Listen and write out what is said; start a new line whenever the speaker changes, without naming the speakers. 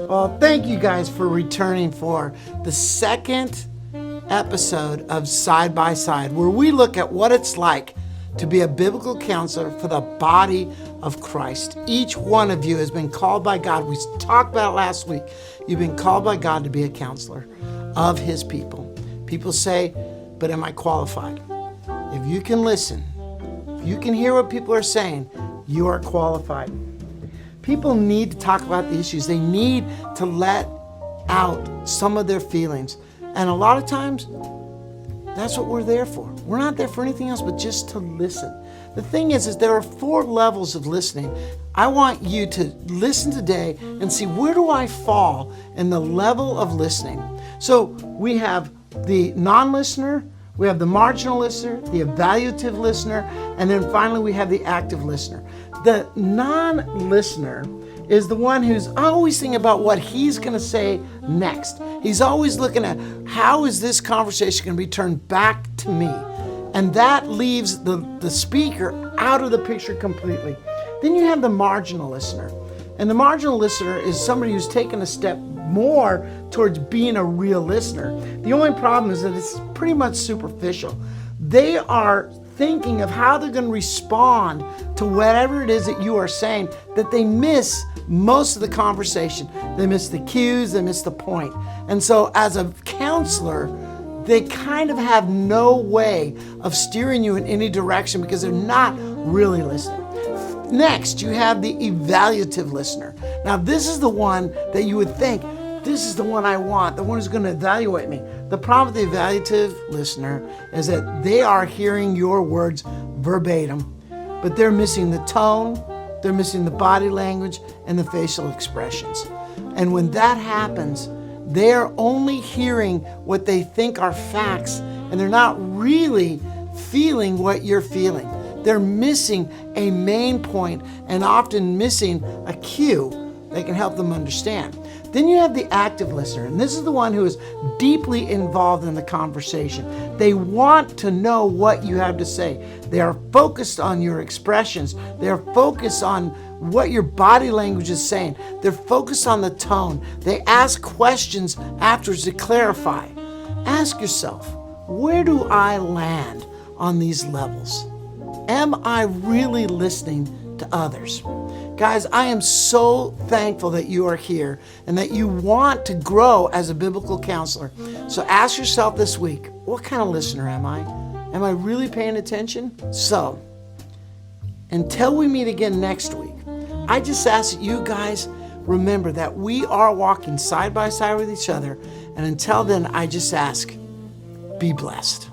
Well, thank you guys for returning for the second episode of Side by Side, where we look at what it's like to be a biblical counselor for the body of Christ. Each one of you has been called by God. We talked about it last week. You've been called by God to be a counselor of His people. People say, but am I qualified? If you can listen, if you can hear what people are saying, you are qualified. People need to talk about the issues. They need to let out some of their feelings. And a lot of times, that's what we're there for. We're not there for anything else but just to listen. The thing is there are 4 levels of listening. I want you to listen today and see, where do I fall in the level of listening? So we have the non-listener, we have the marginal listener, the evaluative listener, and then finally we have the active listener. The non-listener is the one who's always thinking about what he's going to say next. He's always looking at, how is this conversation going to be turned back to me? And that leaves the speaker out of the picture completely. Then you have the marginal listener. And the marginal listener is somebody who's taken a step more towards being a real listener. The only problem is that it's pretty much superficial. They are thinking of how they're going to respond to whatever it is that you are saying, that they miss most of the conversation. They miss the cues, they miss the point. And so as a counselor, they kind of have no way of steering you in any direction because they're not really listening. Next, you have the evaluative listener. Now, this is the one that you would think, this is the one I want, the one who's going to evaluate me. The problem with the evaluative listener is that they are hearing your words verbatim, but they're missing the tone, they're missing the body language, and the facial expressions. And when that happens, they're only hearing what they think are facts, and they're not really feeling what you're feeling. They're missing a main point and often missing a cue that can help them understand. Then you have the active listener, and this is the one who is deeply involved in the conversation. They want to know what you have to say. They are focused on your expressions. They are focused on what your body language is saying. They're focused on the tone. They ask questions afterwards to clarify. Ask yourself, where do I land on these levels? Am I really listening to others? Guys, I am so thankful that you are here and that you want to grow as a biblical counselor. So ask yourself this week, what kind of listener am I? Am I really paying attention? So, until we meet again next week, I just ask that you guys remember that we are walking side by side with each other. And until then, I just ask, be blessed.